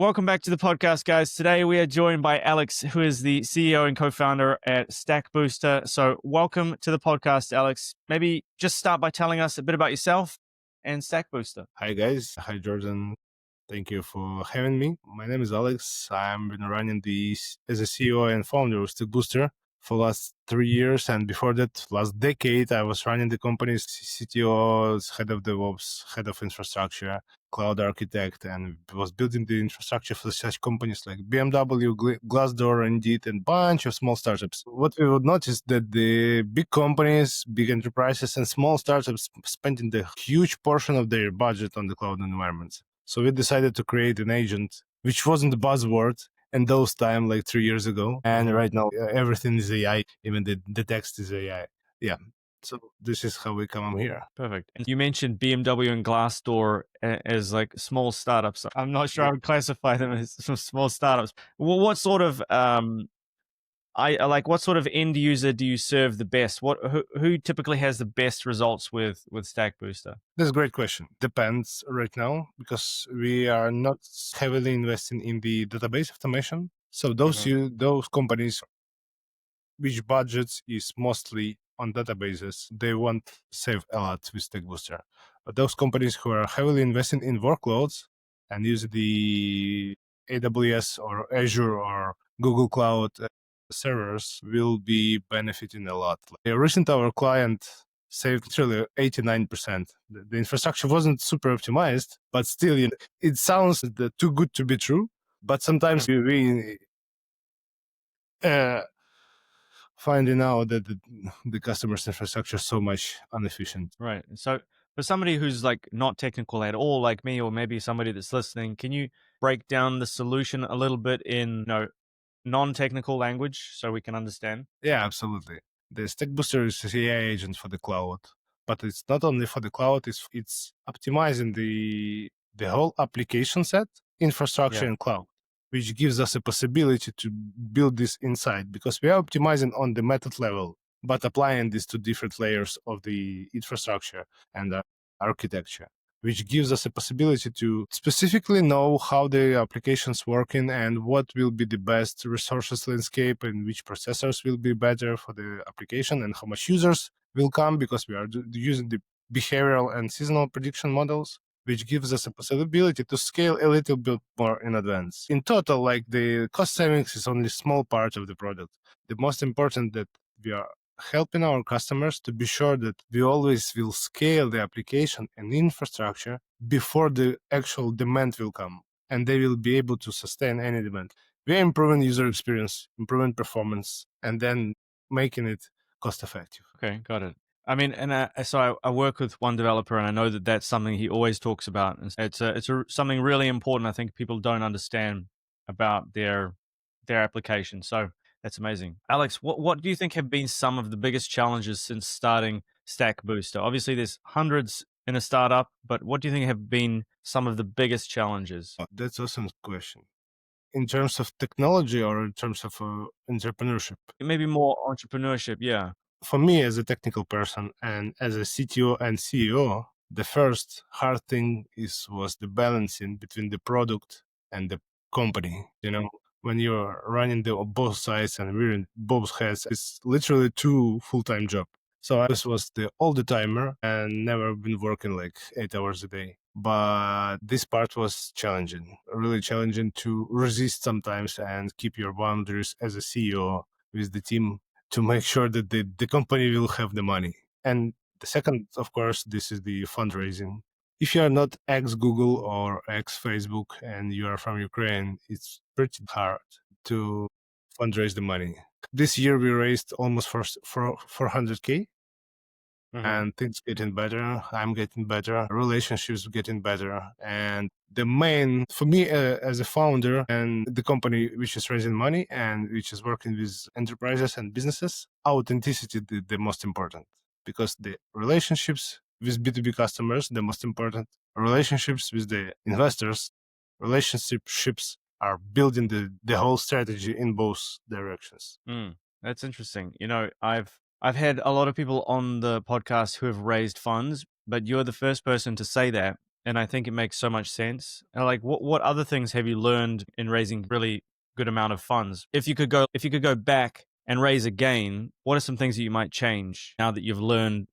Welcome back to the podcast, guys. Today we are joined by Alex, who is the CEO and co-founder at StackBooster. So welcome to the podcast, Alex. Maybe just start by telling us a bit about yourself and StackBooster. Hi guys, hi Jordan. Thank you for having me. My name is Alex. I'm been running as a CEO and founder of StackBooster for last 3 years, and before that, last decade, I was running the company's CTO, head of DevOps, head of infrastructure, cloud architect, and was building the infrastructure for such companies like BMW, Glassdoor, Indeed, and bunch of small startups. What we would notice that the big companies, big enterprises, and small startups spending the huge portion of their budget on the cloud environments. So we decided to create an agent, which wasn't the buzzword in those time, like 3 years ago. And right now, everything is AI. Even the text is AI. Yeah. So this is how we come here. Perfect. And you mentioned BMW and Glassdoor as like small startups. I'm not sure I would classify them as some small startups. Well, what sort of what sort of end user do you serve the best? Who typically has the best results with StackBooster? That's a great question. Depends right now because we are not heavily investing in the database automation. So those companies which budgets is mostly on databases, they won't save a lot with StackBooster. But those companies who are heavily investing in workloads and use the AWS or Azure or Google Cloud servers will be benefiting a lot. Recently, our client saved literally 89%. The infrastructure wasn't super optimized, but still, it sounds too good to be true. But sometimes we finding out that the customer's infrastructure is so much inefficient. Right. So for somebody who's like not technical at all, like me, or maybe somebody that's listening, can you break down the solution a little bit in non-technical language so we can understand? Yeah, absolutely. The StackBooster is a AI agent for the cloud, but it's not only for the cloud. It's optimizing the whole application set, infrastructure, Yeah. and cloud, which gives us a possibility to build this inside because we are optimizing on the method level, but applying this to different layers of the infrastructure and architecture, which gives us a possibility to specifically know how the application's working and what will be the best resources landscape and which processors will be better for the application and how much users will come because we are using the behavioral and seasonal prediction models, which gives us a possibility to scale a little bit more in advance. In total, like the cost savings is only a small part of the product. The most important that we are helping our customers to be sure that we always will scale the application and infrastructure before the actual demand will come, and they will be able to sustain any demand. We're improving user experience, improving performance, and then making it cost effective. Okay, got it. I mean, and so I work with one developer, and I know that that's something he always talks about. And something really important. I think people don't understand about their application. So that's amazing, Alex. What do you think have been some of the biggest challenges since starting StackBooster? Obviously, there's hundreds in a startup, but what do you think have been some of the biggest challenges? That's an awesome question. In terms of technology or in terms of entrepreneurship? Maybe more entrepreneurship. Yeah. For me, as a technical person and as a CTO and CEO, the first hard thing was the balancing between the product and the company. When you're running both sides and wearing both hats, it's literally two full-time job. So I was the older timer and never been working like 8 hours a day. But this part was challenging, really challenging to resist sometimes and keep your boundaries as a CEO with the team to make sure that the company will have the money. And the second, of course, this is the fundraising. If you are not ex-Google or ex-Facebook and you are from Ukraine, it's pretty hard to fundraise the money. This year we raised almost for 400K. And things getting better. I'm getting better. Relationships getting better. And the main, for me as a founder and the company which is raising money and which is working with enterprises and businesses, authenticity the most important because the relationships with B2B customers, the most important relationships with the investors, relationships are building the whole strategy in both directions. That's interesting. I've had a lot of people on the podcast who have raised funds, but you're the first person to say that. and I think it makes so much sense. And like, what other things have you learned in raising really good amount of funds? If you could go back and raise again, what are some things that you might change now that you've learned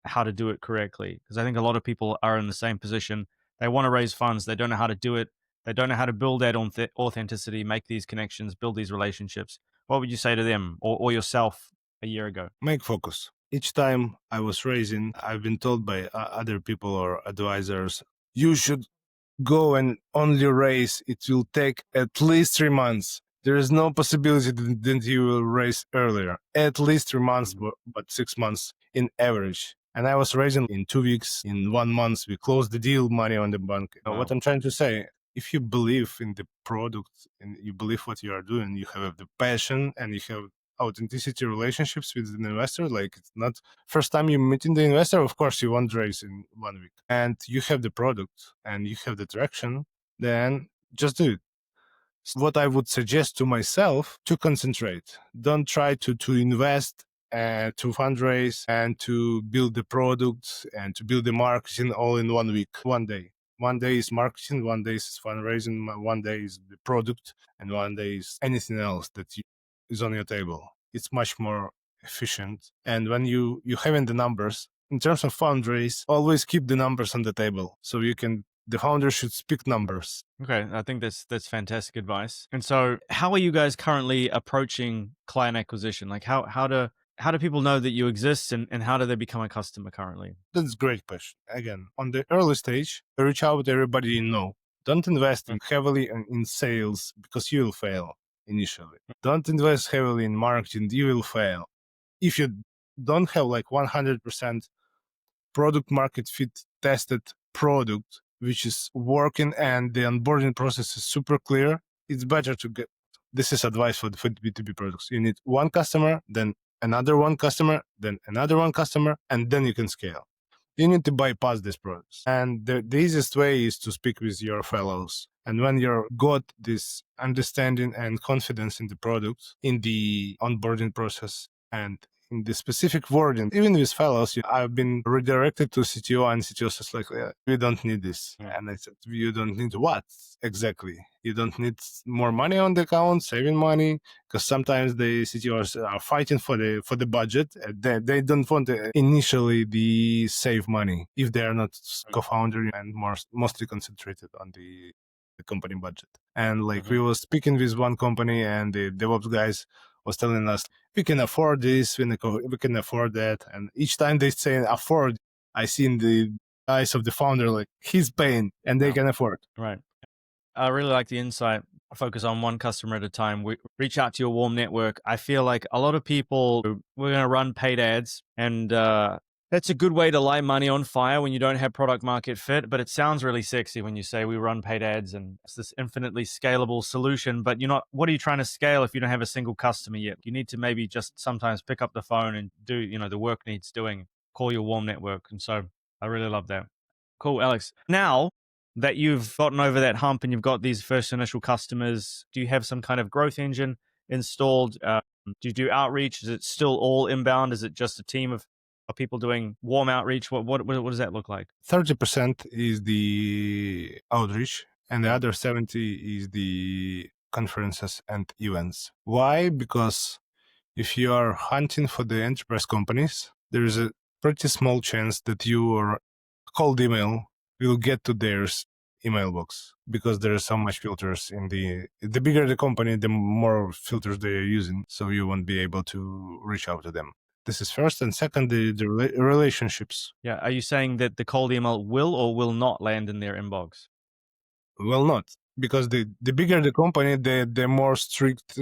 how to do it correctly? Because I think a lot of people are in the same position. They want to raise funds, they don't know how to do it. They don't know how to build that authenticity, make these connections, build these relationships. What would you say to them or yourself a year ago? Make focus. Each time I was raising, I've been told by other people or advisors, you should go and only raise. It will take at least 3 months. There is no possibility that you will raise earlier. At least 3 months, but 6 months in average. And I was raising in 2 weeks. In 1 month, we closed the deal, money on the bank. Wow. What I'm trying to say, if you believe in the product and you believe what you are doing, you have the passion and you have authenticity relationships with an investor. Like, it's not first time you're meeting the investor, of course you won't raise in 1 week, and you have the product and you have the traction, then just do it. What I would suggest to myself, to concentrate, don't try to invest and to fundraise and to build the product and to build the marketing all in 1 week, 1 day. 1 day is marketing, 1 day is fundraising, 1 day is the product, and 1 day is anything else that is on your table. It's much more efficient. And when you having the numbers, in terms of fundraise, always keep the numbers on the table. So the founder should speak numbers. Okay, I think that's fantastic advice. And so, how are you guys currently approaching client acquisition? Like, how do people know that you exist, and how do they become a customer currently? That's a great question. Again, on the early stage, reach out to everybody you know. Don't invest heavily in sales because you will fail initially. Don't invest heavily in marketing, you will fail. If you don't have like 100% product market fit tested product, which is working and the onboarding process is super clear, it's better to get, this is advice for B2B products. You need one customer, then another one customer, then another one customer, and then you can scale. You need to bypass these products. And the easiest way is to speak with your fellows. And when you've got this understanding and confidence in the product, in the onboarding process, and in the specific wording, even with fellows, I've been redirected to CTO, and CTO says like, yeah, we don't need this. And I said, you don't need what exactly? You don't need more money on the account, saving money, because sometimes the CTOs are fighting for the budget. They don't want initially the save money if they are not co-founder and mostly concentrated on the company budget. And like we were speaking with one company, and the DevOps guys was telling us, we can afford this, we can afford that. And each time they say afford, I see in the eyes of the founder, like he's paying and they can afford. Right. I really like the insight. Focus on one customer at a time. Reach out to your warm network. I feel like a lot of people, we're going to run paid ads, and that's a good way to light money on fire when you don't have product market fit. But it sounds really sexy when you say we run paid ads and it's this infinitely scalable solution. But what are you trying to scale if you don't have a single customer yet? You need to maybe just sometimes pick up the phone and do, the work needs doing, call your warm network. And so I really love that. Cool, Alex. Now that you've gotten over that hump and you've got these first initial customers, do you have some kind of growth engine installed? Do you do outreach? Is it still all inbound? Is it just a team of people doing warm outreach? What does that look like? 30% is the outreach, and the other 70 is the conferences and events. Why? Because if you are hunting for the enterprise companies, there is a pretty small chance that your cold email will get to their email box, because there are so much filters in the bigger the company, the more filters they are using. So you won't be able to reach out to them. This is first. And second, the relationships. Yeah. Are you saying that the cold email will or will not land in their inbox? Well, not. Because the bigger the company, the more strict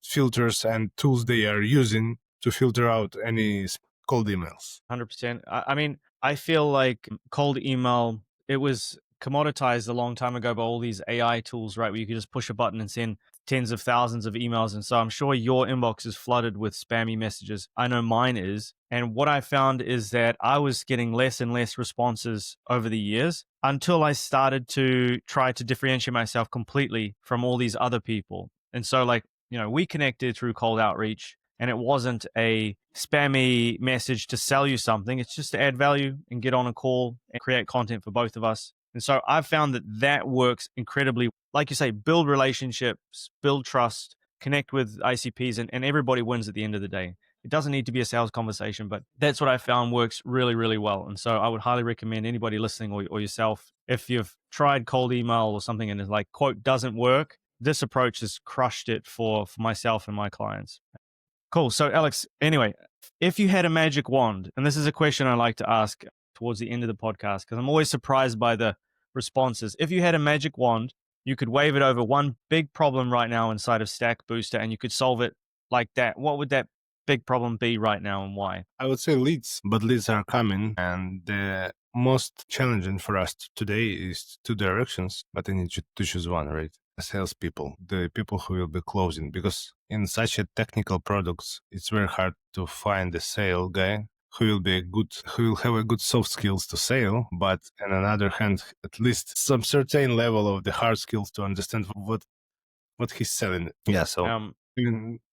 filters and tools they are using to filter out any cold emails. 100%. I mean, I feel like cold email, it was commoditized a long time ago by all these AI tools, right? Where you could just push a button and send tens of thousands of emails. And so I'm sure your inbox is flooded with spammy messages. I know mine is. And what I found is that I was getting less and less responses over the years until I started to try to differentiate myself completely from all these other people. And so we connected through cold outreach, and it wasn't a spammy message to sell you something. It's just to add value and get on a call and create content for both of us. And so I've found that that works incredibly. Like you say, build relationships, build trust, connect with ICPs, and everybody wins at the end of the day. It doesn't need to be a sales conversation, but that's what I found works really, really well. And so I would highly recommend anybody listening or yourself, if you've tried cold email or something and it's like, quote, doesn't work, this approach has crushed it for myself and my clients. Cool. So, Alex, anyway, if you had a magic wand, and this is a question I like to ask towards the end of the podcast because I'm always surprised by the responses. If you had a magic wand, you could wave it over one big problem right now inside of StackBooster and you could solve it like that. What would that big problem be right now and why? I would say leads, but leads are coming, and the most challenging for us today is two directions, but I need to choose one, right? Salespeople, the people who will be closing, because in such a technical products, it's very hard to find a sale guy who will have a good soft skills to sell, but on another hand, at least some certain level of the hard skills to understand what he's selling. Yeah, so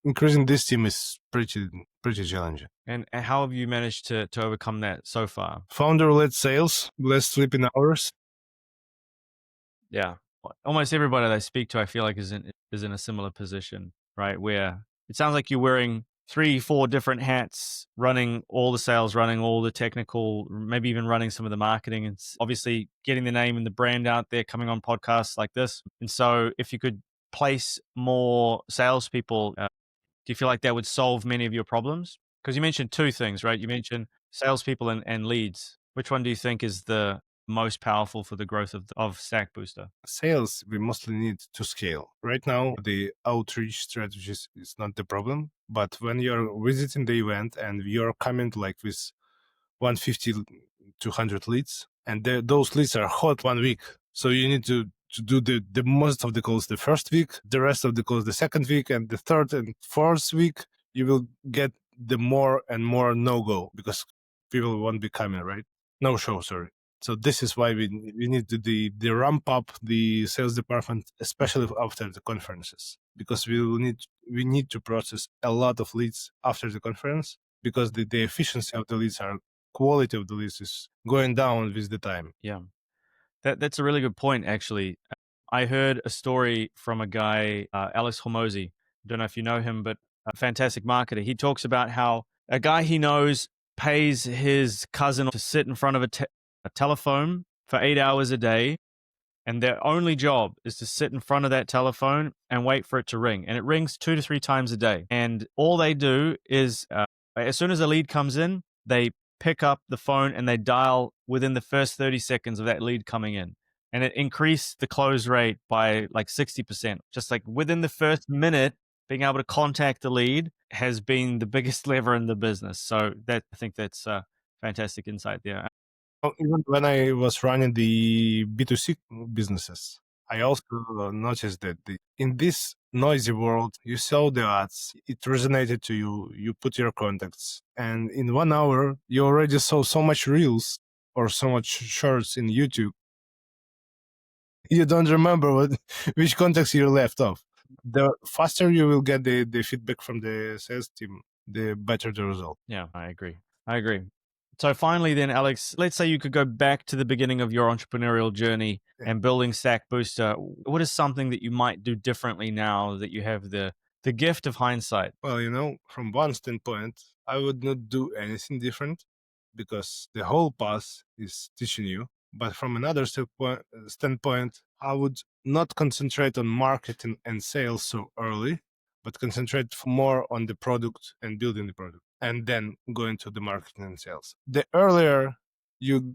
increasing this team is pretty challenging. And how have you managed to overcome that so far? Founder-led sales, less sleeping hours. Yeah, almost everybody that I speak to, I feel like is in a similar position, right? Where it sounds like you're wearing 3-4 different hats, running all the sales, running all the technical, maybe even running some of the marketing, and obviously getting the name and the brand out there, coming on podcasts like this. And so, if you could place more salespeople, do you feel like that would solve many of your problems? Because you mentioned two things, right? You mentioned salespeople and leads. Which one do you think is the most powerful for the growth of StackBooster? Sales, we mostly need to scale. Right now, the outreach strategies is not the problem, but when you're visiting the event and you're coming like with 150 to 100 leads, and those leads are hot 1 week, so you need to do the most of the calls the first week, the rest of the calls the second week, and the third and fourth week, you will get the more and more no-go because people won't be coming, right? No show, sorry. So this is why we need to the ramp up the sales department, especially after the conferences, because we need to process a lot of leads after the conference because the efficiency of the leads are quality of the leads is going down with the time. Yeah, that's a really good point. Actually, I heard a story from a guy, Alex Hormozy. Don't know if you know him, but a fantastic marketer. He talks about how a guy he knows pays his cousin to sit in front of a telephone for 8 hours a day, and their only job is to sit in front of that telephone and wait for it to ring. And it rings 2 to 3 times a day. And all they do is, as soon as a lead comes in, they pick up the phone and they dial within the first 30 seconds of that lead coming in. And it increased the close rate by like 60%. Just like within the first minute, being able to contact the lead has been the biggest lever in the business. So I think that's fantastic insight there. Even when I was running the B2C businesses, I also noticed that in this noisy world, you saw the ads, it resonated to you, you put your contacts, and in 1 hour, you already saw so much reels or so much shorts in YouTube. You don't remember which contacts you left off. The faster you will get the feedback from the sales team, the better the result. Yeah, I agree. So finally then, Alex, let's say you could go back to the beginning of your entrepreneurial journey and building StackBooster. What is something that you might do differently now that you have the gift of hindsight? Well, from one standpoint, I would not do anything different because the whole path is teaching you. But from another standpoint, I would not concentrate on marketing and sales so early, but concentrate more on the product and building the product, and then go into the marketing and sales. The earlier you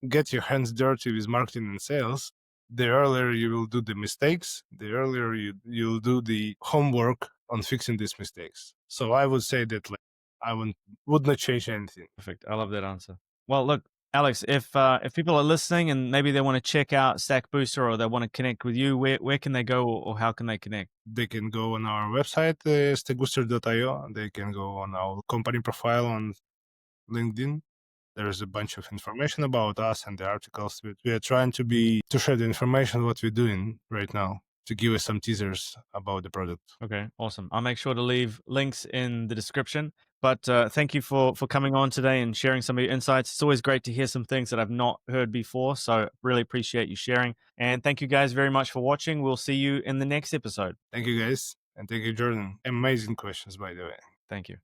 get your hands dirty with marketing and sales, the earlier you will do the mistakes, the earlier you'll do the homework on fixing these mistakes. So I would say that I would not change anything. Perfect. I love that answer. Well, look, Alex, if people are listening and maybe they want to check out StackBooster or they want to connect with you, where can they go or how can they connect? They can go on our website, stackbooster.io. They can go on our company profile on LinkedIn. There is a bunch of information about us and the articles. We are trying to share the information what we're doing right now to give us some teasers about the product. Okay, awesome. I'll make sure to leave links in the description. But thank you for coming on today and sharing some of your insights. It's always great to hear some things that I've not heard before. So really appreciate you sharing. And thank you guys very much for watching. We'll see you in the next episode. Thank you, guys. And thank you, Jordan. Amazing questions, by the way. Thank you.